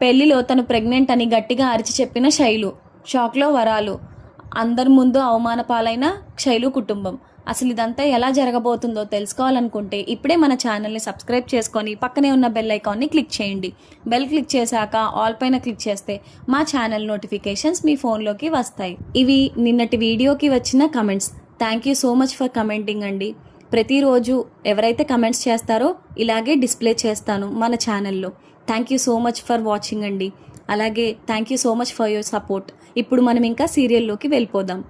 పెళ్లిలో తను ప్రెగ్నెంట్ అని గట్టిగా అరిచి చెప్పిన శైలు, షాక్లో వరాలు, అందరి ముందు అవమాన పాలైన శైలు కుటుంబం. అసలు ఇదంతా ఎలా జరగబోతుందో తెలుసుకోవాలనుకుంటే ఇప్పుడే మన ఛానల్ని సబ్స్క్రైబ్ చేసుకొని పక్కనే ఉన్న బెల్ ఐకాన్ని క్లిక్ చేయండి. బెల్ క్లిక్ చేశాక ఆల్ పైన క్లిక్ చేస్తే మా ఛానల్ నోటిఫికేషన్స్ మీ ఫోన్లోకి వస్తాయి. ఇవి నిన్నటి వీడియోకి వచ్చిన comments. Thank you so much for commenting అండి. ప్రతిరోజు ఎవరైతే కమెంట్స్ చేస్తారో ఇలాగే డిస్ప్లే చేస్తాను మన ఛానల్లో. Thank you so much for watching అండి. అలాగే thank you so much for your support. ఇప్పుడు మనం ఇంకా సీరియల్లోకి వెళ్ళిపోదాం.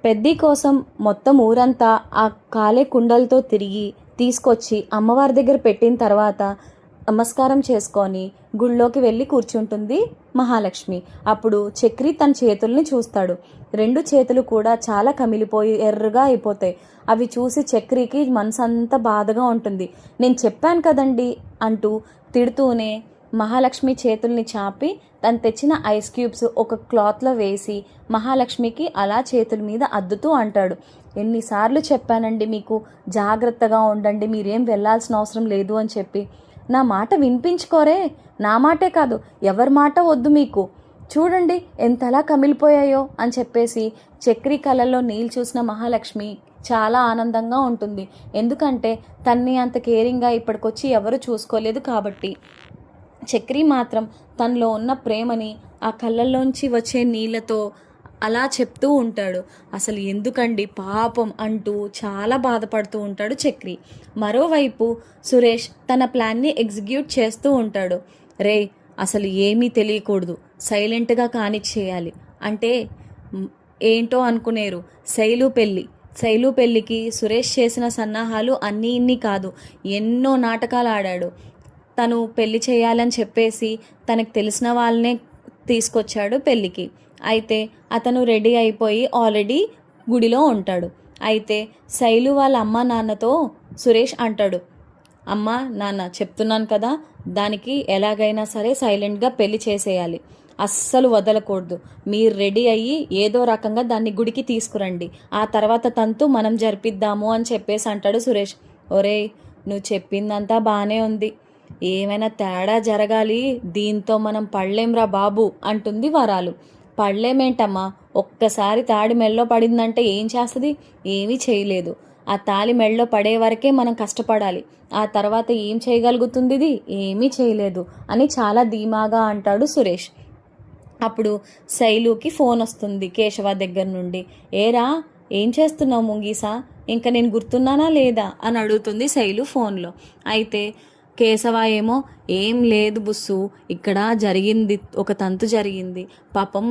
పెద్ది కోసం మొత్తం ఊరంతా ఆ కాలే కుండలతో తిరిగి తీసుకొచ్చి అమ్మవారి దగ్గర పెట్టిన తర్వాత నమస్కారం చేసుకొని గుళ్ళోకి వెళ్ళి కూర్చుంటుంది మహాలక్ష్మి. అప్పుడు చక్రి తన చేతుల్ని చూస్తాడు. 2 చేతులు కూడా చాలా కమిలిపోయి ఎర్రగా అయిపోతాయి. అవి చూసి చక్రికి మనసంతా బాధగా ఉంటుంది. నేను చెప్పాను కదండి అంటూ తిడుతూనే మహాలక్ష్మి చేతుల్ని చాపి తను తెచ్చిన ఐస్ క్యూబ్స్ ఒక క్లాత్లో వేసి మహాలక్ష్మికి అలా చేతుల మీద అద్దుతూ అంటాడు, ఎన్నిసార్లు చెప్పానండి మీకు, జాగ్రత్తగా ఉండండి, మీరేం వెళ్ళాల్సిన అవసరం లేదు అని చెప్పి. నా మాట వినిపించుకోరే, నా మాటే కాదు ఎవరి మాట వద్దు మీకు, చూడండి ఎంతలా కమిలిపోయాయో అని చెప్పేసి చక్రి కళ్ళల్లో నీళ్ళు చూసిన మహాలక్ష్మి చాలా ఆనందంగా ఉంటుంది. ఎందుకంటే తన్ని అంత కేరింగ్గా ఇప్పటికొచ్చి ఎవరు చూసుకోలేదు కాబట్టి. చక్రి మాత్రం తనలో ఉన్న ప్రేమని ఆ కళ్ళల్లోంచి వచ్చే నీళ్ళతో అలా చెప్తూ ఉంటాడు. అసలు ఎందుకండి పాపం అంటూ చాలా బాధపడుతూ ఉంటాడు చక్రి. మరోవైపు సురేష్ తన ప్లాన్ని ఎగ్జిక్యూట్ చేస్తూ ఉంటాడు. రే, అసలు ఏమీ తెలియకూడదు, సైలెంట్గా కానిచ్చేయాలి అంటే ఏంటో అనుకునేరు. శైలు పెళ్ళికి సురేష్ చేసిన సన్నాహాలు అన్నీ ఇన్ని కాదు, ఎన్నో నాటకాలు ఆడాడు. తను పెళ్లి చేయాలని చెప్పేసి తనకు తెలిసిన వాళ్ళనే తీసుకొచ్చాడు పెళ్ళికి. అయితే అతను రెడీ అయిపోయి ఆల్రెడీ గుడిలో ఉంటాడు. అయితే శైలు వాళ్ళ అమ్మ నాన్నతో సురేష్ అంటాడు, అమ్మ నాన్న చెప్తున్నాను కదా, దానికి ఎలాగైనా సరే సైలెంట్గా పెళ్లి చేసేయాలి, అస్సలు వదలకూడదు, మీరు రెడీ అయ్యి ఏదో రకంగా దాన్ని గుడికి తీసుకురండి, ఆ తర్వాత తంతు మనం జరిపిద్దాము అని చెప్పేసి అంటాడు సురేష్. ఒరే, నువ్వు చెప్పిందంతా బాగానే ఉంది, ఏమైనా తేడా జరగాలి, దీంతో మనం పడలేంరా బాబు అంటుంది వరాలు. పడలేమేంటమ్మా, ఒక్కసారి తాడి మెళ్ళో పడిందంటే ఏం చేస్తుంది, ఏమీ చేయలేదు, ఆ తాళి మెళ్ళో పడే వరకే మనం కష్టపడాలి, ఆ తర్వాత ఏం చేయగలుగుతుంది, ఇది ఏమీ చేయలేదు అని చాలా ధీమాగా అంటాడు సురేష్. అప్పుడు శైలుకి ఫోన్ వస్తుంది కేశవ దగ్గర నుండి. ఏరా, ఏం చేస్తున్నావు ముంగీసా, ఇంకా నేను గుర్తున్నానా లేదా అని అడుగుతుంది శైలు ఫోన్లో. అయితే కేశవ ఏమో, ఏం లేదు బుస్సు, ఇక్కడ జరిగింది ఒక తంతు జరిగింది, పాపం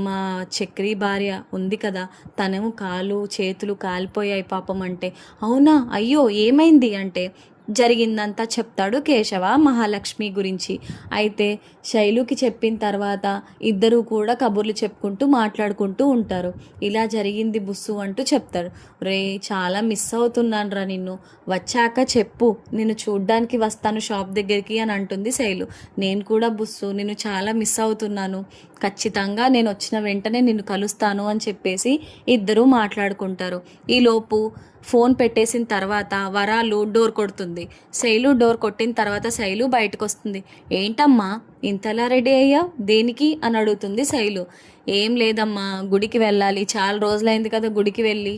మా చక్రి భార్య ఉంది కదా, తను కాలు చేతులు కాలిపోయాయి పాపం అంటే. అవునా, అయ్యో ఏమైంది అంటే జరిగిందంతా చెప్తాడు కేశవ మహాలక్ష్మి గురించి. అయితే శైలుకి చెప్పిన తర్వాత ఇద్దరు కూడా కబుర్లు చెప్పుకుంటూ మాట్లాడుకుంటూ ఉంటారు. ఇలా జరిగింది బుస్సు అంటూ చెప్తాడు. రే, చాలా మిస్ అవుతున్నాను రా నిన్ను, వచ్చాక చెప్పు, నేను చూడ్డానికి వస్తాను షాప్ దగ్గరికి అని అంటుంది శైలు. నేను కూడా బుస్సు నిన్ను చాలా మిస్ అవుతున్నాను, ఖచ్చితంగా నేను వచ్చిన వెంటనే నిన్ను కలుస్తాను అని చెప్పేసి ఇద్దరూ మాట్లాడుకుంటారు. ఈలోపు ఫోన్ పెట్టేసిన తర్వాత వరాలు డోర్ కొడుతుంది. శైలు డోర్ కొట్టిన తర్వాత శైలు బయటకు వస్తుంది. ఏంటమ్మా ఇంతలా రెడీ అయ్యావు, దేనికి అని అడుగుతుంది శైలు. ఏం లేదమ్మా, గుడికి వెళ్ళాలి, చాలా రోజులైంది కదా గుడికి వెళ్ళి,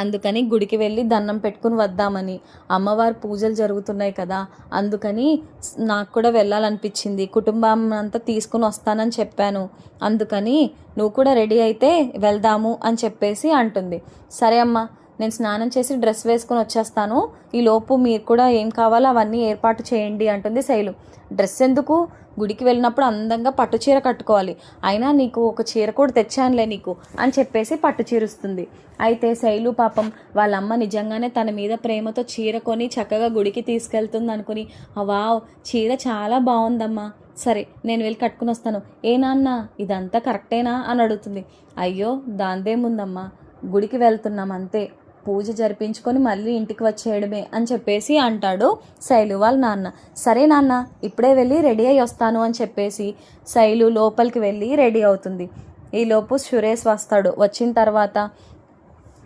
అందుకని గుడికి వెళ్ళి దండం పెట్టుకుని వద్దామని, అమ్మవారి పూజలు జరుగుతున్నాయి కదా, అందుకని నాకు కూడా వెళ్ళాలనిపించింది, కుటుంబం అంతా తీసుకుని వస్తానని చెప్పాను, అందుకని నువ్వు కూడా రెడీ అయితే వెళ్దాము అని చెప్పేసి అంటుంది. సరే అమ్మా, నేను స్నానం చేసి డ్రెస్ వేసుకొని వచ్చేస్తాను, ఈలోపు మీరు కూడా ఏం కావాలో అవన్నీ ఏర్పాటు చేయండి అంటుంది శైలు. డ్రెస్ ఎందుకు, గుడికి వెళ్ళినప్పుడు అందంగా పట్టు చీర కట్టుకోవాలి, అయినా నీకు ఒక చీర కూడా తెచ్చానులే నీకు అని చెప్పేసి పట్టు చీరుస్తుంది. అయితే శైలు పాపం వాళ్ళ అమ్మ నిజంగానే తన మీద ప్రేమతో చీర కొని చక్కగా గుడికి తీసుకెళ్తుంది అనుకుని, వావ్ చీర చాలా బాగుందమ్మా, సరే నేను వెళ్ళి కట్టుకుని వస్తాను, ఏ నాన్న ఇదంతా కరెక్టేనా అని అడుగుతుంది. అయ్యో దాందేముందమ్మా, గుడికి వెళ్తున్నాం అంతే, పూజ జరిపించుకొని మళ్ళీ ఇంటికి వచ్చేయడమే అని చెప్పేసి అంటాడు శైలు వాళ్ళ నాన్న. సరే నాన్న, ఇప్పుడే వెళ్ళి రెడీ అయ్యి వస్తాను అని చెప్పేసి శైలు లోపలికి వెళ్ళి రెడీ అవుతుంది. ఈలోపు సురేష్ వస్తాడు. వచ్చిన తర్వాత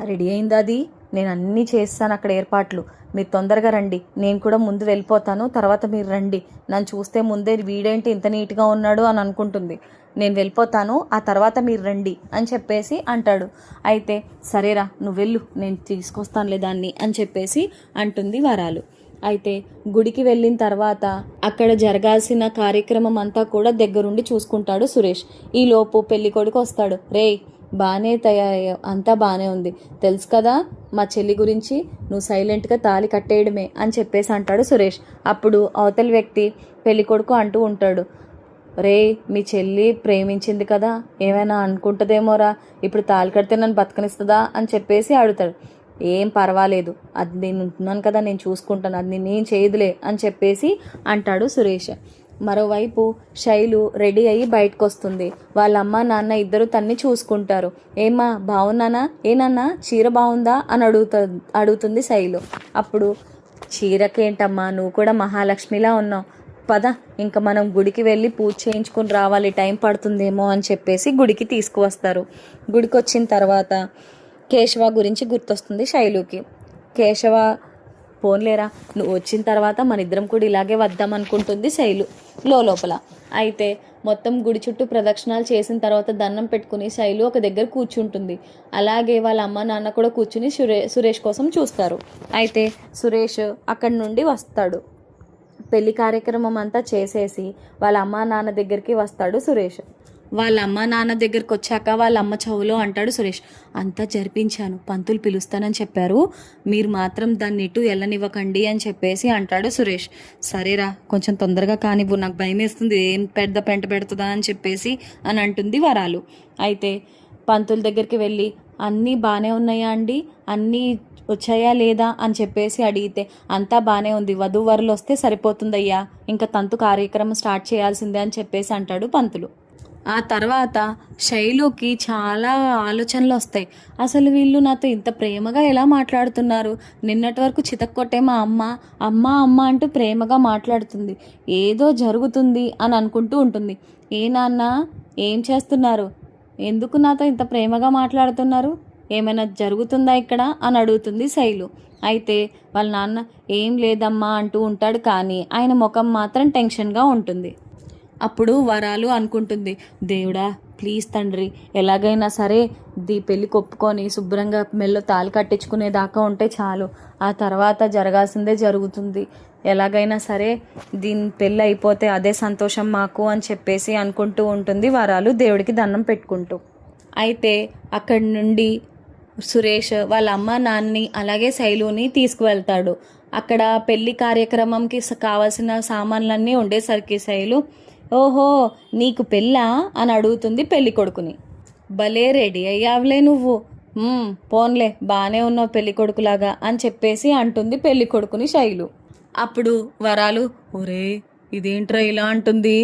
రెడీ అయింది అది నేను అన్నీ చేస్తాను అక్కడ ఏర్పాట్లు, మీరు తొందరగా రండి, నేను కూడా ముందు వెళ్ళిపోతాను, తర్వాత మీరు రండి, నన్ను చూస్తే ముందే వీడేంటి ఇంత నీట్గా ఉన్నాడు అని అనుకుంటుంది, నేను వెళ్ళిపోతాను, ఆ తర్వాత మీరు రండి అని చెప్పేసి అంటాడు. అయితే సరేరా నువ్వు వెళ్ళు, నేను తీసుకొస్తానులే దాన్ని అని చెప్పేసి అంటుంది వరాలు. అయితే గుడికి వెళ్ళిన తర్వాత అక్కడ జరగాల్సిన కార్యక్రమం అంతా కూడా దగ్గరుండి చూసుకుంటాడు సురేష్. ఈలోపు పెళ్లి కొడుకు వస్తాడు. రేయ్ బాగానే తయారయ్యావు, అంతా బాగానే ఉంది, తెలుసు కదా మా చెల్లి గురించి, నువ్వు సైలెంట్గా తాళి కట్టేయడమే అని చెప్పేసి అంటాడు సురేష్. అప్పుడు అవతలి వ్యక్తి పెళ్లి కొడుకు అంటూ ఉంటాడు, రే మీ చెల్లి ప్రేమించింది కదా, ఏమైనా అనుకుంటుందేమోరా, ఇప్పుడు తాళి కడితే నన్ను బతకనిస్తుందా అని చెప్పేసి అడుగుతాడు. ఏం పర్వాలేదు, అది నేను ఉంటున్నాను కదా, నేను చూసుకుంటాను, అది నేనేం చేయదులే అని చెప్పేసి అంటాడు సురేష్. మరోవైపు శైలు రెడీ అయ్యి బయటకు వస్తుంది. వాళ్ళ అమ్మ నాన్న ఇద్దరు తన్ని చూసుకుంటారు. ఏమ్మా బాగున్నానా, ఏనన్నా చీర బాగుందా అని అడుగుతుంది శైలు. అప్పుడు చీరకేంటమ్మా, నువ్వు కూడా మహాలక్ష్మిలా ఉన్నావు, పద ఇంకా మనం గుడికి వెళ్ళి పూజ చేయించుకొని రావాలి, టైం పడుతుందేమో అని చెప్పేసి గుడికి తీసుకువస్తారు. గుడికి వచ్చిన తర్వాత కేశవ గురించి గుర్తొస్తుంది శైలుకి. కేశవ పోన్లేరా, నువ్వు వచ్చిన తర్వాత మన ఇద్దరం కూడా ఇలాగే వద్దాం అనుకుంటుంది శైలు లోపల. అయితే మొత్తం గుడి చుట్టూ ప్రదక్షిణాలు చేసిన తర్వాత దండం పెట్టుకుని శైలు ఒక దగ్గర కూర్చుంటుంది. అలాగే వాళ్ళ అమ్మ నాన్న కూడా కూర్చుని సురేష్ కోసం చూస్తారు. అయితే సురేష్ అక్కడి నుండి వస్తాడు. పెళ్లి కార్యక్రమం అంతా చేసేసి వాళ్ళ అమ్మ నాన్న దగ్గరికి వస్తాడు సురేష్. వాళ్ళ అమ్మ నాన్న దగ్గరికి వచ్చాక వాళ్ళ అమ్మ చెవులో అంటాడు సురేష్, అంతా జరిపించాను, పంతులు పిలుస్తానని చెప్పారు, మీరు మాత్రం దాన్ని ఇటు వెళ్ళనివ్వకండి అని చెప్పేసి అంటాడు సురేష్. సరేరా కొంచెం తొందరగా కానివ్వు, నాకు భయం వేస్తుంది, ఏం పెద్ద పెంట పెడుతుందా అని చెప్పేసి అని అంటుంది వరాలు. అయితే పంతుల దగ్గరికి వెళ్ళి అన్నీ బాగానే ఉన్నాయా అండి, అన్నీ వచ్చాయా లేదా అని చెప్పేసి అడిగితే అంతా బాగానే ఉంది, వధూవరులు వస్తే సరిపోతుందయ్యా, ఇంకా తంతు కార్యక్రమం స్టార్ట్ చేయాల్సిందే అని చెప్పేసి అంటాడు పంతులు. ఆ తర్వాత శైలుకి చాలా ఆలోచనలు వస్తాయి. అసలు వీళ్ళు నాతో ఇంత ప్రేమగా ఎలా మాట్లాడుతున్నారు, నిన్నటి వరకు చితక్కొట్టే మా అమ్మ అమ్మ అమ్మ అంటూ ప్రేమగా మాట్లాడుతుంది, ఏదో జరుగుతుంది అని అనుకుంటూ ఉంటుంది. ఏ నాన్న ఏం చేస్తున్నారు, ఎందుకు నాతో ఇంత ప్రేమగా మాట్లాడుతున్నారు, ఏమైనా జరుగుతుందా ఇక్కడ అని అడుగుతుంది శైలు. అయితే వాళ్ళ నాన్న ఏం లేదమ్మా అంటూ ఉంటాడు, కానీ ఆయన ముఖం మాత్రం టెన్షన్గా ఉంటుంది. అప్పుడు వరాలు అనుకుంటుంది, దేవుడా ప్లీజ్ తండ్రి, ఎలాగైనా సరే పెళ్ళి కొప్పుకొని శుభ్రంగా మెల్లో తాళి కట్టించుకునేదాకా ఉంటే చాలు, ఆ తర్వాత జరగాల్సిందే జరుగుతుంది, ఎలాగైనా సరే దీని పెళ్ళి అయిపోతే అదే సంతోషం మాకు అని చెప్పేసి అనుకుంటూ ఉంటుంది వరాలు దేవుడికి దండం పెట్టుకుంటూ. అయితే అక్కడి నుండి సురేష్ వాళ్ళ అమ్మ నాన్నని అలాగే శైలుని తీసుకువెళ్తాడు. అక్కడ పెళ్లి కార్యక్రమంకి కావాల్సిన సామాన్లన్నీ ఉండేసరికి శైలు, ఓహో నీకు పెళ్ళా అని అడుగుతుంది పెళ్లి కొడుకుని. భలే రెడీ అయ్యావులే నువ్వు, పోన్లే బాగానే ఉన్నావు పెళ్లి కొడుకులాగా అని చెప్పేసి అంటుంది పెళ్లి కొడుకుని శైలు. అప్పుడు వరాలు, ఒరే ఇదేంట్రా ఇలా అంటుంది,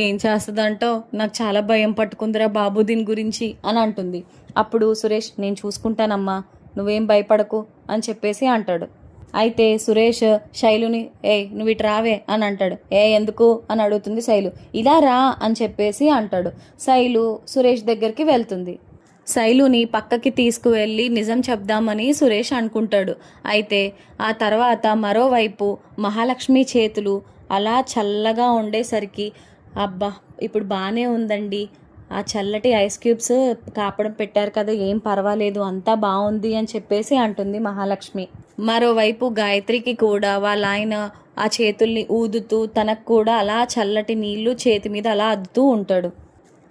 ఏం చేస్తుందంటో నాకు చాలా భయం పట్టుకుందిరా బాబు దీని గురించి అని అంటుంది. అప్పుడు సురేష్, నేను చూసుకుంటానమ్మా, నువ్వేం భయపడకు అని చెప్పేసి అంటాడు. అయితే సురేష్ శైలుని, నువ్వు ఇటు రావే అని అంటాడు. ఎందుకు అని అడుగుతుంది శైలు. ఇలా రా అని చెప్పేసి అంటాడు. శైలు సురేష్ దగ్గరికి వెళ్తుంది. శైలుని పక్కకి తీసుకువెళ్ళి నిజం చెప్దామని సురేష్ అనుకుంటాడు. అయితే ఆ తర్వాత మరోవైపు మహాలక్ష్మి చేతులు అలా చల్లగా ఉండేసరికి, అబ్బా ఇప్పుడు బాగానే ఉందండి, ఆ చల్లటి ఐస్ క్యూబ్స్ కాపడం పెట్టారు కదా, ఏం పర్వాలేదు, అంతా బాగుంది అని చెప్పేసి అంటుంది మహాలక్ష్మి. మరోవైపు గాయత్రికి కూడా వాళ్ళ ఆయన ఆ చేతుల్ని ఊదుతూ తనకు కూడా అలా చల్లటి నీళ్లు చేతి మీద అలా అద్దుతూ ఉంటాడు.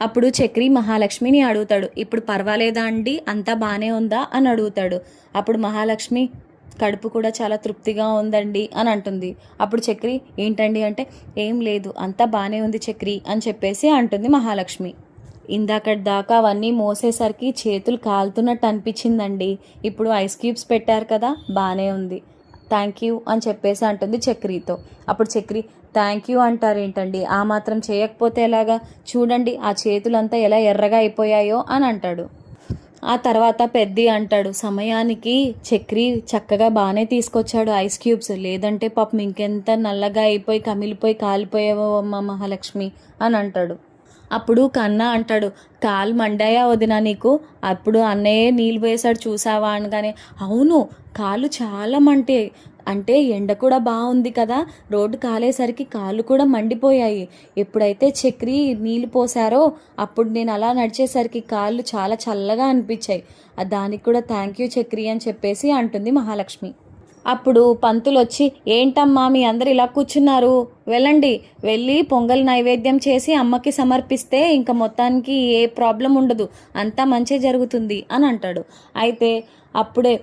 అప్పుడు చక్రి మహాలక్ష్మిని అడుగుతాడు, ఇప్పుడు పర్వాలేదా అండి, అంతా బాగానే ఉందా అని అడుగుతాడు. అప్పుడు మహాలక్ష్మి, కడుపు కూడా చాలా తృప్తిగా ఉందండి అని అంటుంది. అప్పుడు చక్రి ఏంటండి అంటే, ఏం లేదు అంతా బాగానే ఉంది చక్రి అని చెప్పేసి అంటుంది మహాలక్ష్మి. ఇందాకటి దాకా అవన్నీ మోసేసరికి చేతులు కాలుతున్నట్టు అనిపించిందండి, ఇప్పుడు ఐస్ క్యూబ్స్ పెట్టారు కదా బాగానే ఉంది, థ్యాంక్ యూ అని చెప్పేసి అంటుంది చక్రితో. అప్పుడు చక్రి, థ్యాంక్ యూ అంటారేంటండి, ఆ మాత్రం చేయకపోతే ఎలాగా, చూడండి ఆ చేతులంతా ఎలా ఎర్రగా అయిపోయాయో అని అంటాడు. ఆ తర్వాత పెద్ది అంటాడు, సమయానికి చక్రి చక్కగా బాగానే తీసుకొచ్చాడు ఐస్ క్యూబ్స్, లేదంటే పాపం ఇంకెంత నల్లగా అయిపోయి కమిలిపోయి కాలిపోయావో అమ్మ మహాలక్ష్మి అని అంటాడు. అప్పుడు కన్నా అంటాడు, కాలు మండాయా వదినా నీకు? అప్పుడు అన్నయ్య నీళ్ళు వేసాడు చూసావా అనగానే, అవును కాళ్ళు చాలా మంటే, అంటే ఎండ కూడా బాగుంది కదా, రోడ్డు కాలేసరికి కాళ్ళు కూడా మండిపోయాయి. ఎప్పుడైతే చక్రి నీళ్ళు పోసారో అప్పుడు నేను అలా నడిచేసరికి కాళ్ళు చాలా చల్లగా అనిపించాయి. దానికి కూడా థ్యాంక్ యూ చక్రి అని చెప్పేసి అంటుంది మహాలక్ష్మి. అప్పుడు పంతులు వచ్చి, ఏంటమ్మా మీ అందరు ఇలా కూర్చున్నారు, వెళ్ళండి, వెళ్ళి పొంగల్ నైవేద్యం చేసి అమ్మకి సమర్పిస్తే ఇంకా మొత్తానికి ఏ ప్రాబ్లం ఉండదు, అంతా మంచి జరుగుతుంది అని అంటాడు. అయితే అప్పుడే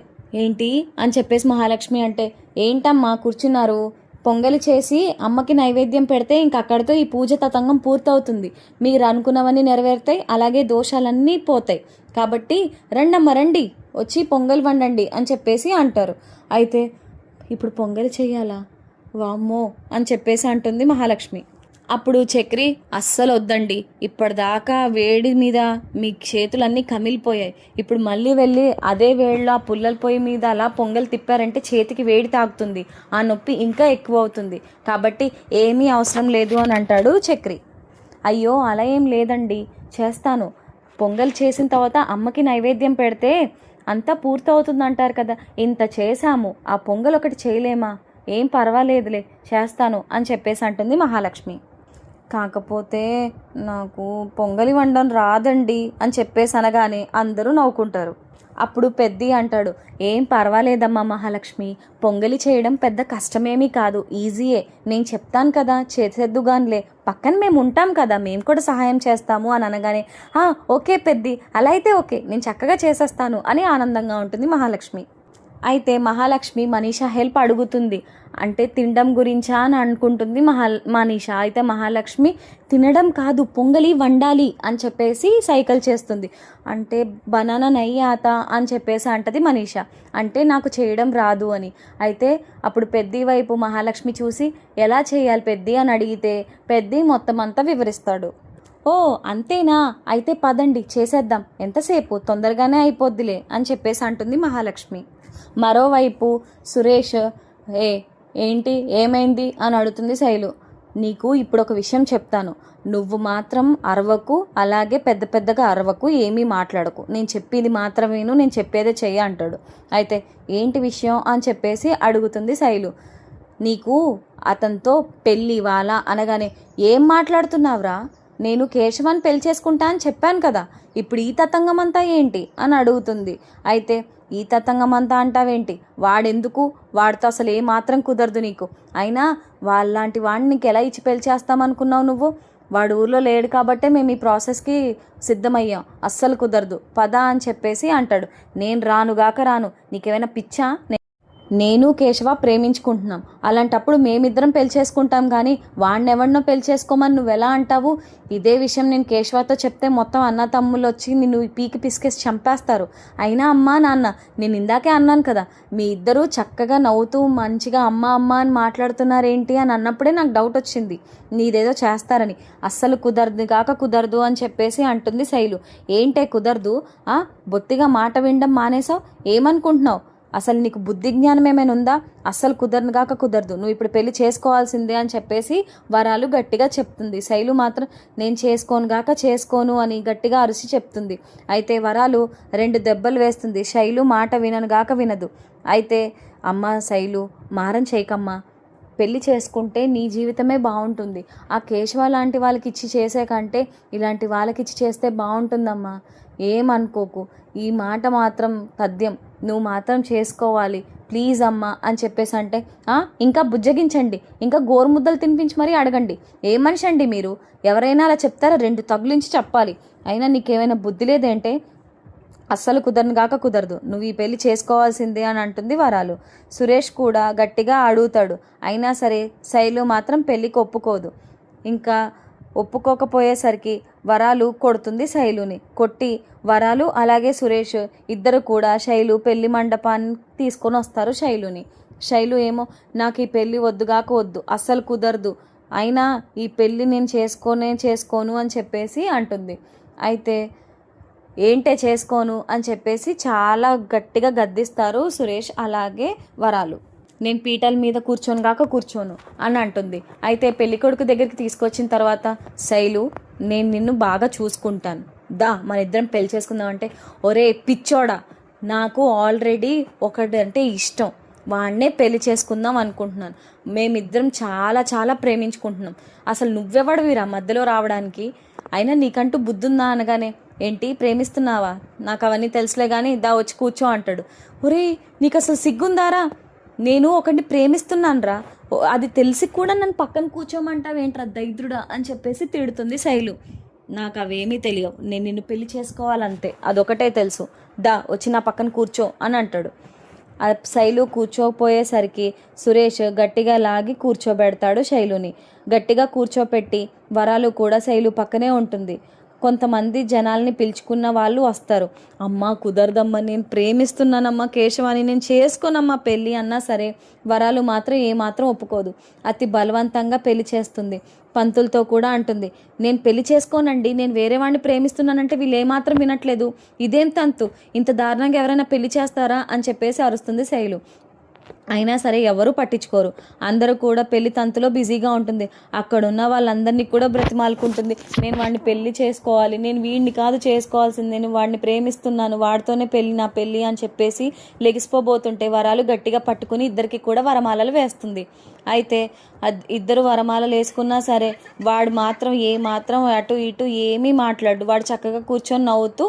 ఏంటి అని చెప్పేసి మహాలక్ష్మి అంటే, ఏంటమ్మా కూర్చున్నారు, పొంగలి చేసి అమ్మకి నైవేద్యం పెడితే ఇంక అక్కడితో ఈ పూజ తతంగం పూర్తవుతుంది, మీరు అనుకున్నవన్నీ నెరవేరుతాయి, అలాగే దోషాలన్నీ పోతాయి, కాబట్టి రండమ్మ రండి, వచ్చి పొంగల్ వండండి అని చెప్పేసి అంటారు. అయితే ఇప్పుడు పొంగలి చెయ్యాలా, వామ్మో అని చెప్పేసి అంటుంది మహాలక్ష్మి. అప్పుడు చక్రి, అస్సలు వద్దండి, ఇప్పటిదాకా వేడి మీద మీ చేతులన్నీ కమిలిపోయాయి, ఇప్పుడు మళ్ళీ వెళ్ళి అదే వేడిలో ఆ పుల్లల పొయ్యి మీద అలా పొంగల్ తిప్పారంటే చేతికి వేడి తాకుతుంది, ఆ నొప్పి ఇంకా ఎక్కువ అవుతుంది, కాబట్టి ఏమీ అవసరం లేదు అని అంటాడు చక్రి. అయ్యో అలా ఏం లేదండి, చేస్తాను, పొంగల్ చేసిన తర్వాత అమ్మకి నైవేద్యం పెడితే అంతా పూర్తవుతుంది అంటారు కదా, ఇంత చేశాము, ఆ పొంగల్ ఒకటి చేయలేమా, ఏం పర్వాలేదులే చేస్తాను అని చెప్పేసి అంటుంది మహాలక్ష్మి. కాకపోతే నాకు పొంగలి వండడం రాదండి అని చెప్పేసి అనగానే అందరూ నవ్వుకుంటారు. అప్పుడు పెద్ది అంటాడు, ఏం పర్వాలేదమ్మా మహాలక్ష్మి, పొంగలి చేయడం పెద్ద కష్టమేమీ కాదు, ఈజీయే, నేను చెప్తాను కదా చేసేద్దుగానిలే, పక్కన మేము ఉంటాం కదా, మేము కూడా సహాయం చేస్తాము అని అనగానే, ఓకే పెద్ది, అలా అయితే ఓకే, నేను చక్కగా చేసేస్తాను అని ఆనందంగా ఉంటుంది మహాలక్ష్మి. అయితే మహాలక్ష్మి మనీషా హెల్ప్ అడుగుతుంది, అంటే తినడం గురించా అని అనుకుంటుంది మనీషా. అయితే మహాలక్ష్మి తినడం కాదు పొంగలి వండాలి అని చెప్పేసి సైకిల్ చేస్తుంది. అంటే బనానా నెయ్యి ఆత అని చెప్పేసి అంటది మనీషా, అంటే నాకు చేయడం రాదు అని. అయితే అప్పుడు పెద్ది వైపు మహాలక్ష్మి చూసి, ఎలా చేయాలి పెద్ది అని అడిగితే పెద్ది మొత్తం అంతా వివరిస్తాడు. ఓ అంతేనా, అయితే పదండి చేసేద్దాం, ఎంతసేపు, తొందరగానే అయిపోద్దిలే అని చెప్పేసి అంటుంది మహాలక్ష్మి. మరోవైపు సురేష్, ఏంటి ఏమైంది అని అడుగుతుంది శైలు. నీకు ఇప్పుడు ఒక విషయం చెప్తాను, నువ్వు మాత్రం అరవకు, అలాగే పెద్ద పెద్దగా అరవకు, ఏమీ మాట్లాడకు, నేను చెప్పేది మాత్రం విను, నేను చెప్పేదే చెయ్యి అంటాడు. అయితే ఏంటి విషయం అని చెప్పేసి అడుగుతుంది శైలు. నీకు అతనితో పెళ్ళి ఇవ్వాలా అనగానే, ఏం మాట్లాడుతున్నావురా, నేను కేశవాన్ని పెళ్లి చేసుకుంటా అని చెప్పాను కదా, ఇప్పుడు ఈ తతంగం అంతా ఏంటి అని అడుగుతుంది. అయితే ఈ తతంగం అంతా అంటావేంటి, వాడెందుకు, వాడితో అసలు ఏమాత్రం కుదరదు నీకు, అయినా వాళ్ళలాంటి వాడిని నీకు ఎలా ఇచ్చి పెళ్లి చేస్తామనుకున్నావు నువ్వు, వాడు ఊర్లో లేడు కాబట్టే మేము ఈ ప్రాసెస్కి సిద్ధమయ్యాం, అస్సలు కుదరదు, పద అని చెప్పేసి అంటాడు. నేను రానుగాక రాను, నీకేమైనా పిచ్చా, నేను కేశవ ప్రేమించుకుంటున్నాం, అలాంటప్పుడు మేమిద్దరం పెళ్లి చేసుకుంటాం కానీ వాడినెవడినో పెళ్లి చేసుకోమని నువ్వు ఎలా అంటావు, ఇదే విషయం నేను కేశవతో చెప్తే మొత్తం అన్న తమ్ముళ్ళు వచ్చి నిన్ను పీకి పిసికేసి చంపేస్తారు, అయినా అమ్మా నాన్న, నేను ఇందాకే అన్నాను కదా, మీ ఇద్దరూ చక్కగా నవ్వుతూ మంచిగా అమ్మ అమ్మ అని మాట్లాడుతున్నారేంటి అని అన్నప్పుడే నాకు డౌట్ వచ్చింది నీదేదో చేస్తారని, అస్సలు కుదరదు అని చెప్పేసి అంటుంది శైలు. ఏంటే కుదరదు, బొత్తిగా మాట వినడం మానేసావు, ఏమనుకుంటున్నావు, అసలు నీకు బుద్ధి జ్ఞానం ఏమైనా ఉందా, అస్సలు కుదరదు, నువ్వు ఇప్పుడు పెళ్లి చేసుకోవాల్సిందే అని చెప్పేసి వరాలు గట్టిగా చెప్తుంది. శైలు మాత్రం నేను చేసుకోను అని గట్టిగా అరిచి చెప్తుంది. అయితే వరాలు 2 దెబ్బలు వేస్తుంది. శైలు మాట వినదు. అయితే అమ్మ శైలు మారం చేయకమ్మా, పెళ్లి చేసుకుంటే నీ జీవితమే బాగుంటుంది, ఆ కేశవ లాంటి వాళ్ళకి ఇచ్చి చేసే కంటే ఇలాంటి వాళ్ళకి ఇచ్చి చేస్తే బాగుంటుందమ్మా, ఏమనుకోకు, ఈ మాట మాత్రం తథ్యం, నువ్వు మాత్రం చేసుకోవాలి ప్లీజ్ అమ్మా అని చెప్పేసి అంటే, ఇంకా బుజ్జగించండి, ఇంకా గోరుముద్దలు తినిపించి మరీ అడగండి, ఏ మనిషి అండి మీరు, ఎవరైనా అలా చెప్తారా, 2 తగులించి చెప్పాలి, అయినా నీకేమైనా బుద్ధి లేదంటే అస్సలు కుదరదు, నువ్వు ఈ పెళ్లి చేసుకోవాల్సిందే అని అంటుంది వరాలు. సురేష్ కూడా గట్టిగా అడుగుతాడు, అయినా సరే శైలు మాత్రం పెళ్ళికి ఒప్పుకోదు. ఇంకా ఒప్పుకోకపోయేసరికి వరాలు కొడుతుంది శైలుని. కొట్టి వరాలు అలాగే సురేష్ ఇద్దరు కూడా శైలు పెళ్లి మండపాన్ని తీసుకొని వస్తారు శైలుని. శైలు ఏమో, నాకు ఈ పెళ్ళి వద్దు, అస్సలు కుదరదు, అయినా ఈ పెళ్ళి నేను చేసుకోను అని చెప్పేసి అంటుంది. అయితే ఏంటే చేసుకోను అని చెప్పేసి చాలా గట్టిగా గద్దిస్తారు సురేష్ అలాగే వరాలు. నేను పీటల మీద కూర్చోను అని అంటుంది. అయితే పెళ్ళికొడుకు దగ్గరికి తీసుకొచ్చిన తర్వాత శైలు నేను నిన్ను బాగా చూసుకుంటాను, దా మన ఇద్దరం పెళ్లి చేసుకుందాం అంటే, ఒరే పిచ్చోడా, నాకు ఆల్రెడీ ఒకడంటే ఇష్టం, వాడినే పెళ్లి చేసుకుందాం అనుకుంటున్నాను, మేమిద్దరం చాలా చాలా ప్రేమించుకుంటున్నాం, అసలు నువ్వెవడివిరా మధ్యలో రావడానికి, అయినా నీకంటూ బుద్ధుందా అనగానే, ఏంటి ప్రేమిస్తున్నావా, నాకు అవన్నీ తెలుసులే కానీ దా వచ్చి కూర్చో అంటాడు. ఒరే నీకు అసలు సిగ్గుందారా, నేను ఒకడిని ప్రేమిస్తున్నాను రా, అది తెలిసి కూడా నన్ను పక్కన కూర్చోమంటావేంట్రా దైద్రుడా అని చెప్పేసి తిడుతుంది శైలు. నాకు అవేమీ తెలియవు, నేను నిన్ను పెళ్లి చేసుకోవాలంతే, అదొకటే తెలుసు, దా వచ్చి నా పక్కన కూర్చో అని అంటాడు. ఆ శైలు కూర్చోపోయేసరికి సురేష్ గట్టిగా లాగి కూర్చోబెడతాడు శైలుని. గట్టిగా కూర్చోపెట్టి వరాలు కూడా శైలు పక్కనే ఉంటుంది. కొంతమంది జనాల్ని పిలుచుకున్న వాళ్ళు వస్తారు. అమ్మ కుదరదమ్మా, నేను ప్రేమిస్తున్నానమ్మా కేశవాని, నేను చేసుకోనమ్మా పెళ్ళి అన్నా సరే వరాలు మాత్రం ఏమాత్రం ఒప్పుకోదు. అతి బలవంతంగా పెళ్లి చేస్తుంది. పంతులతో కూడా అంటుంది, నేను పెళ్లి చేసుకోనండి, నేను వేరే వాడిని ప్రేమిస్తున్నానంటే వీళ్ళు ఏమాత్రం వినట్లేదు, ఇదేం తంతు, ఇంత దారుణంగా ఎవరైనా పెళ్లి చేస్తారా అని చెప్పేసి అరుస్తుంది శైలు. అయినా సరే ఎవరు పట్టించుకోరు. అందరూ కూడా పెళ్లి తంతులో బిజీగా ఉంటుంది. అక్కడున్న వాళ్ళందరినీ కూడా బ్రతిమాలుకుంటుంది, నేను వాడిని పెళ్లి చేసుకోవాలి, నేను వీడిని కాదు చేసుకోవాల్సింది, నేను వాడిని ప్రేమిస్తున్నాను, వాడితోనే పెళ్ళి, నా పెళ్ళి అని చెప్పేసి లెగిసిపోబోతుంటే వరాలు గట్టిగా పట్టుకుని ఇద్దరికి కూడా వరమాలలు వేస్తుంది. అయితే ఇద్దరు వరమాలలు వేసుకున్నా సరే వాడు మాత్రం ఏమాత్రం అటు ఇటు ఏమీ మాట్లాడు. వాడు చక్కగా కూర్చొని నవ్వుతూ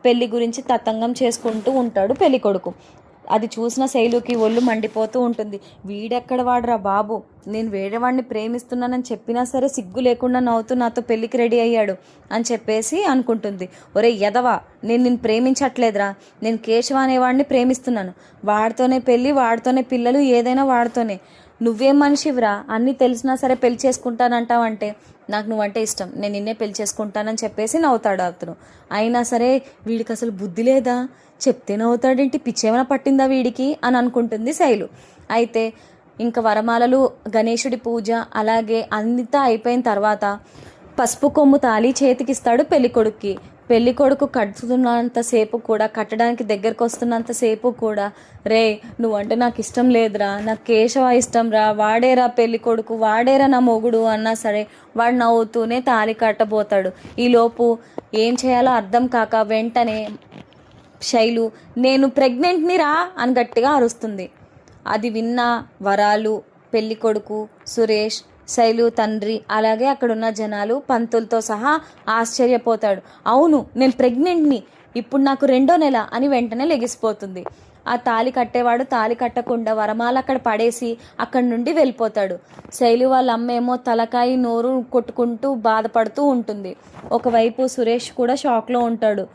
పెళ్లి గురించి తతంగం చేసుకుంటూ ఉంటాడు పెళ్లి కొడుకు. అది చూసిన శైలుకి ఒళ్ళు మండిపోతూ ఉంటుంది. వీడెక్కడ వాడురా బాబు, నేను వేరే వాడిని ప్రేమిస్తున్నానని చెప్పినా సరే సిగ్గు లేకుండా నవ్వుతూ నాతో పెళ్ళికి రెడీ అయ్యాడు అని చెప్పేసి అనుకుంటుంది. ఒరే ఎదవా, నేను నిన్ను ప్రేమించట్లేదురా, నేను కేశవ అనేవాడిని ప్రేమిస్తున్నాను, వాడితోనే పెళ్ళి, వాడితోనే పిల్లలు, ఏదైనా వాడితోనే. నువ్వేం మనిషివిరా, అన్నీ తెలిసినా సరే పెళ్లి చేసుకుంటానంటావంటే, నాకు నువ్వంటే ఇష్టం, నేను నిన్నే పెళ్లి చేసుకుంటానని చెప్పేసి నవ్వుతాడు అతను. అయినా సరే వీడికి అసలు బుద్ధి లేదా, చెప్తే నవ్వుతాడేంటి, పిచ్చేమైనా పట్టిందా వీడికి అని అనుకుంటుంది శైలు. అయితే ఇంకా వరమాలలు, గణేశుడి పూజ అలాగే అంతా అయిపోయిన తర్వాత పసుపు కొమ్ము తాళి చేతికిస్తాడు పెళ్ళికొడుక్కి. పెళ్ళికొడుకు కట్టుతున్నంతసేపు కూడా, కట్టడానికి దగ్గరకు వస్తున్నంతసేపు కూడా, రే నువ్వంటే నాకు ఇష్టం లేదురా, నాకు కేశవ ఇష్టం రా, వాడేరా పెళ్ళికొడుకు, వాడేరా నా మొగుడు అన్నా సరే వాడు నవ్వుతూనే తాళి కట్టబోతాడు. ఈలోపు ఏం చేయాలో అర్థం కాక వెంటనే శైలు, నేను ప్రెగ్నెంట్ని రా అని గట్టిగా అరుస్తుంది. అది విన్న వరాలు, పెళ్ళి కొడుకు, సురేష్, శైలు తండ్రి అలాగే అక్కడున్న జనాలు పంతులతో సహా ఆశ్చర్యపోతాడు. అవును నేను ప్రెగ్నెంట్ని, ఇప్పుడు నాకు 2వ నెల అని వెంటనే లెగిసిపోతుంది. ఆ తాళి కట్టేవాడు తాళి కట్టకుండా వరమాల అక్కడ పడేసి అక్కడి నుండి వెళ్ళిపోతాడు. శైలు వాళ్ళ అమ్మేమో తలకాయి నోరు కొట్టుకుంటూ బాధపడుతూ ఉంటుంది. ఒకవైపు సురేష్ కూడా షాక్లో ఉంటాడు.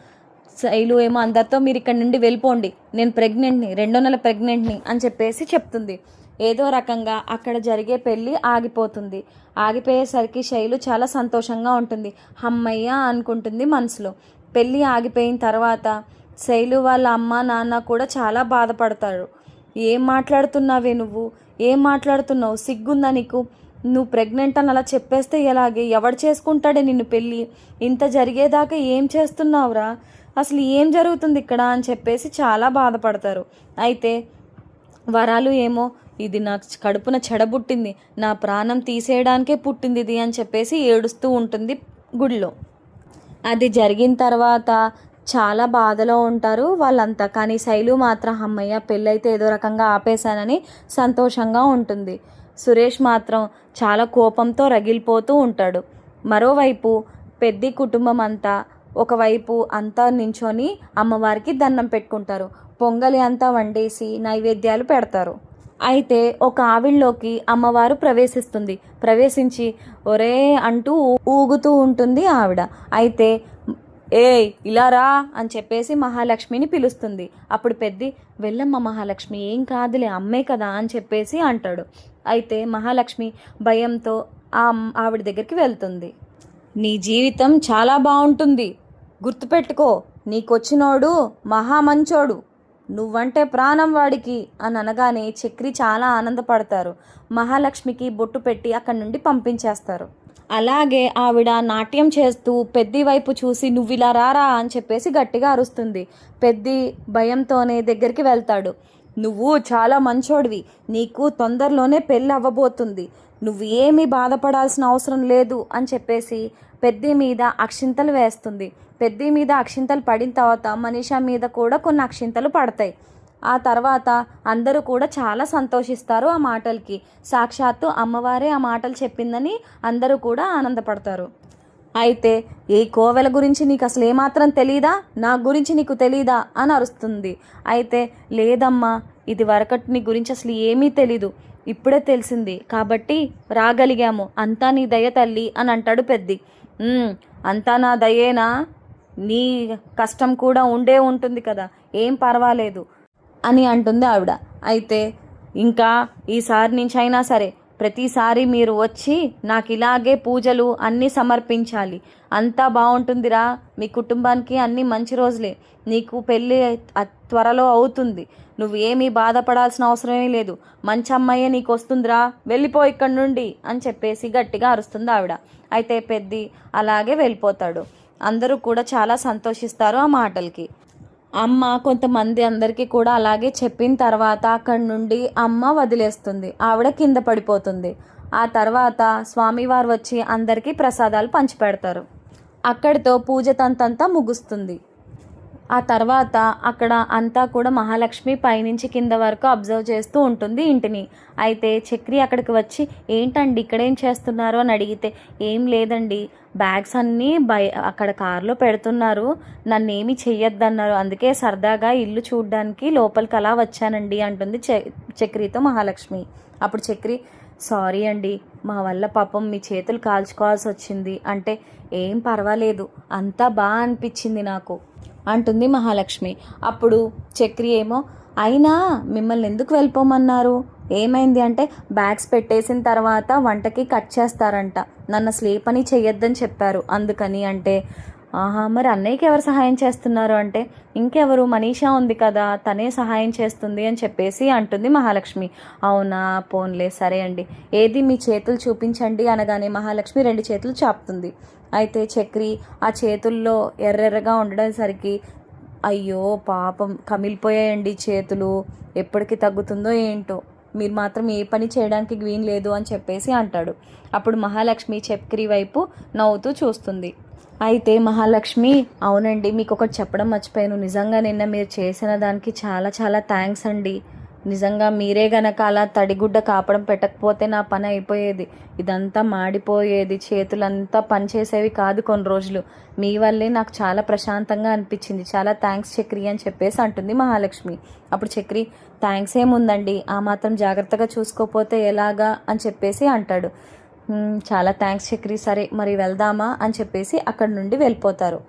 శైలు ఏమో అందరితో మీరు ఇక్కడ నుండి వెళ్ళిపోండి, నేను ప్రెగ్నెంట్ని, 2వ నెల ప్రెగ్నెంట్ని అని చెప్పేసి చెప్తుంది. ఏదో రకంగా అక్కడ జరిగే పెళ్ళి ఆగిపోతుంది. ఆగిపోయేసరికి శైలు చాలా సంతోషంగా ఉంటుంది. అమ్మయ్య అనుకుంటుంది మనసులో. పెళ్ళి ఆగిపోయిన తర్వాత శైలు వాళ్ళ అమ్మ నాన్న కూడా చాలా బాధపడతారు. ఏం మాట్లాడుతున్నావే నువ్వు, ఏం మాట్లాడుతున్నావు, సిగ్గుందా నీకు, నువ్వు ప్రెగ్నెంట్ అని అలా చెప్పేస్తే ఎలాగే, ఎవడు చేసుకుంటాడే నిన్ను పెళ్ళి, ఇంత జరిగేదాకా ఏం చేస్తున్నావురా, అసలు ఏం జరుగుతుంది ఇక్కడ అని చెప్పేసి చాలా బాధపడతారు. అయితే వరాలు ఏమో, ఇది నాకు కడుపున చెడబుట్టింది, నా ప్రాణం తీసేయడానికే పుట్టింది ఇది అని చెప్పేసి ఏడుస్తూ ఉంటుంది గుడిలో. అది జరిగిన తర్వాత చాలా బాధలో ఉంటారు వాళ్ళంతా. కానీ శైలు మాత్రం అమ్మయ్య పెళ్ళైతే ఏదో రకంగా ఆపేశానని సంతోషంగా ఉంటుంది. సురేష్ మాత్రం చాలా కోపంతో రగిలిపోతూ ఉంటాడు. మరోవైపు పెద్ద కుటుంబం అంతా ఒకవైపు అంతా నించొని అమ్మవారికి దండం పెట్టుకుంటారు. పొంగలి అంతా వండేసి నైవేద్యాలు పెడతారు. అయితే ఒక ఆవిడలోకి అమ్మవారు ప్రవేశిస్తుంది. ప్రవేశించి ఒరే అంటూ ఊగుతూ ఉంటుంది ఆవిడ. అయితే ఏయ్ ఇలా రా అని చెప్పేసి మహాలక్ష్మిని పిలుస్తుంది. అప్పుడు పెద్ది, వెళ్ళమ్మ మహాలక్ష్మి, ఏం కాదులే అమ్మే కదా అని చెప్పేసి అంటాడు. అయితే మహాలక్ష్మి భయంతో ఆవిడ దగ్గరికి వెళ్తుంది. నీ జీవితం చాలా బాగుంటుంది, గుర్తుపెట్టుకో, నీకొచ్చినోడు మహామంచోడు, నువ్వంటే ప్రాణం వాడికి అని అనగానే చక్రి చాలా ఆనందపడతారు. మహాలక్ష్మికి బొట్టు పెట్టి అక్కడి నుండి పంపించేస్తారు. అలాగే ఆవిడ నాట్యం చేస్తూ పెద్ది వైపు చూసి నువ్వు ఇలా రారా అని చెప్పేసి గట్టిగా అరుస్తుంది. పెద్ది భయంతోనే దగ్గరికి వెళ్తాడు. నువ్వు చాలా మంచోడివి, నీకు తొందరలోనే పెళ్ళి అవ్వబోతుంది, నువ్వు ఏమీ బాధపడాల్సిన అవసరం లేదు అని చెప్పేసి పెద్ది మీద అక్షింతలు వేస్తుంది. పెద్ది మీద అక్షింతలు పడిన తర్వాత మనీషా మీద కూడా కొన్ని అక్షింతలు పడతాయి. ఆ తర్వాత అందరూ కూడా చాలా సంతోషిస్తారు ఆ మాటలకి. సాక్షాత్తు అమ్మవారే ఆ మాటలు చెప్పిందని అందరూ కూడా ఆనందపడతారు. అయితే ఈ కోవెల గురించి నీకు అసలు ఏమాత్రం తెలీదా, నా గురించి నీకు తెలీదా అని అరుస్తుంది. అయితే లేదమ్మా, ఇది వరకటి నీ గురించి అసలు ఏమీ తెలీదు, ఇప్పుడే తెలిసింది కాబట్టి రాగలిగాము, అంతా నీ దయ తల్లి అని అంటాడు పెద్ది. అంతా నా దయేనా, నీ కష్టం కూడా ఉండే ఉంటుంది కదా, ఏం పర్వాలేదు అని అంటుంది ఆవిడ. అయితే ఇంకా ఈసారి నుంచి అయినా సరే ప్రతిసారి మీరు వచ్చి నాకు ఇలాగే పూజలు అన్నీ సమర్పించాలి, అంతా బాగుంటుందిరా, మీ కుటుంబానికి అన్నీ మంచి రోజులే, నీకు పెళ్ళి త్వరలో అవుతుంది, నువ్వు ఏమీ బాధపడాల్సిన అవసరమే లేదు, మంచి అమ్మాయే నీకు వస్తుందిరా, వెళ్ళిపో ఇక్కడి నుండి అని చెప్పేసి గట్టిగా అరుస్తుంది ఆవిడ. అయితే పెద్ది అలాగే వెళ్ళిపోతాడు. అందరూ కూడా చాలా సంతోషిస్తారు ఆ మాటలకి. అమ్మ కొంతమంది అందరికీ కూడా అలాగే చెప్పిన తర్వాత అక్కడి నుండి అమ్మ వదిలేస్తుంది, ఆవిడ కింద పడిపోతుంది. ఆ తర్వాత స్వామివారు వచ్చి అందరికీ ప్రసాదాలు పంచిపెడతారు. అక్కడితో పూజ తంతంతా ముగుస్తుంది. ఆ తర్వాత అక్కడ అంతా కూడా మహాలక్ష్మి పైనుంచి కింద వరకు అబ్జర్వ్ చేస్తూ ఉంటుంది ఇంటిని. అయితే చక్రి అక్కడికి వచ్చి ఏంటండి ఇక్కడేం చేస్తున్నారు అని అడిగితే, ఏం లేదండి, బ్యాగ్స్ అన్నీ అక్కడ కారులో పెడుతున్నారు, నన్ను ఏమీ చెయ్యొద్దన్నారు, అందుకే సరదాగా ఇల్లు చూడడానికి లోపలికి అలా వచ్చానండి అంటుంది చక్రితో మహాలక్ష్మి. అప్పుడు చక్రి, సారీ అండి, మా వల్ల పాపం మీ చేతులు కాల్చుకోవాల్సి వచ్చింది అంటే, ఏం పర్వాలేదు, అంతా బాగా అనిపించింది నాకు అంటుంది మహాలక్ష్మి. అప్పుడు చక్రి ఏమో, అయినా మిమ్మల్ని ఎందుకు వెళ్ళిపోమన్నారు, ఏమైంది అంటే, బ్యాగ్స్ పెట్టేసిన తర్వాత వంటకి కట్ చేస్తారంట, నన్ను స్లీప్ అని చెయ్యొద్దని చెప్పారు అందుకని అంటే, ఆహా మరి అన్నయ్యకి ఎవరు సహాయం చేస్తున్నారు అంటే, ఇంకెవరు, మనీషా ఉంది కదా తనే సహాయం చేస్తుంది అని చెప్పేసి అంటుంది మహాలక్ష్మి. అవునా, పోన్లే సరే అండి, ఏది మీ చేతులు చూపించండి అనగానే మహాలక్ష్మి 2 చేతులు చాపుతుంది. అయితే చక్రి ఆ చేతుల్లో ఎర్రెర్రగా ఉండేసరికి, అయ్యో పాపం కమిలిపోయాయండి చేతులు, ఎప్పటికి తగ్గుతుందో ఏంటో, మీరు మాత్రం ఏ పని చేయడానికి వీలు లేదు అని చెప్పేసి అంటాడు. అప్పుడు మహాలక్ష్మి చక్రి వైపు నవ్వుతూ చూస్తుంది. అయితే మహాలక్ష్మి, అవునండి మీకు ఒకటి చెప్పడం మర్చిపోయాను, నిజంగా నిన్న మీరు చేసిన దానికి చాలా చాలా థ్యాంక్స్ అండి, నిజంగా మీరే గనక అలా తడిగుడ్డ కాపడం పెట్టకపోతే నా పని అయిపోయేది, ఇదంతా మాడిపోయేది, చేతులంతా పనిచేసేవి కాదు కొన్ని రోజులు, మీ వల్లే నాకు చాలా ప్రశాంతంగా అనిపించింది, చాలా థ్యాంక్స్ చక్రి అని చెప్పేసి అంటుంది మహాలక్ష్మి. అప్పుడు చక్రి, థ్యాంక్స్ ఏముందండి, ఆ మాత్రం జాగ్రత్తగా చూసుకోపోతే ఎలాగా అని చెప్పేసి అంటాడు. చాలా థ్యాంక్స్ చక్రి, సరే మరి వెళ్దామా అని చెప్పేసి అక్కడి నుండి వెళ్ళిపోతారు.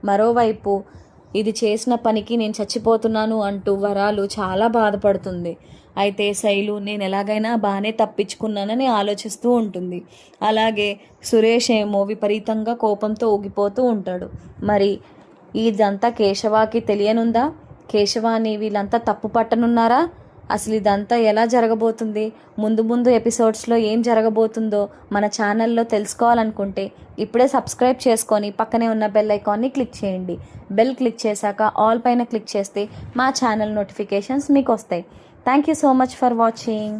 మరోవైపు ఇది చేసిన పనికి నేను చచ్చిపోతున్నాను అంటూ వరాలు చాలా బాధపడుతుంది. అయితే శైలు నేను ఎలాగైనా బాగానే తప్పించుకున్నానని ఆలోచిస్తూ ఉంటుంది. అలాగే సురేష్ ఏమో విపరీతంగా కోపంతో ఊగిపోతూ ఉంటాడు. మరి ఇదంతా కేశవాకి తెలియనుందా, కేశవాని వీళ్ళంతా తప్పు పట్టనున్నారా, అసలు ఇదంతా ఎలా జరగబోతుంది, ముందు ముందు ఎపిసోడ్స్లో ఏం జరగబోతుందో మన ఛానల్లో తెలుసుకోవాలనుకుంటే ఇప్పుడే సబ్స్క్రైబ్ చేసుకొని పక్కనే ఉన్న బెల్ ఐకాన్ని క్లిక్ చేయండి. బెల్ క్లిక్ చేశాక ఆల్ పైన క్లిక్ చేస్తే మా ఛానల్ నోటిఫికేషన్స్ మీకు వస్తాయి. Thank you so much for watching.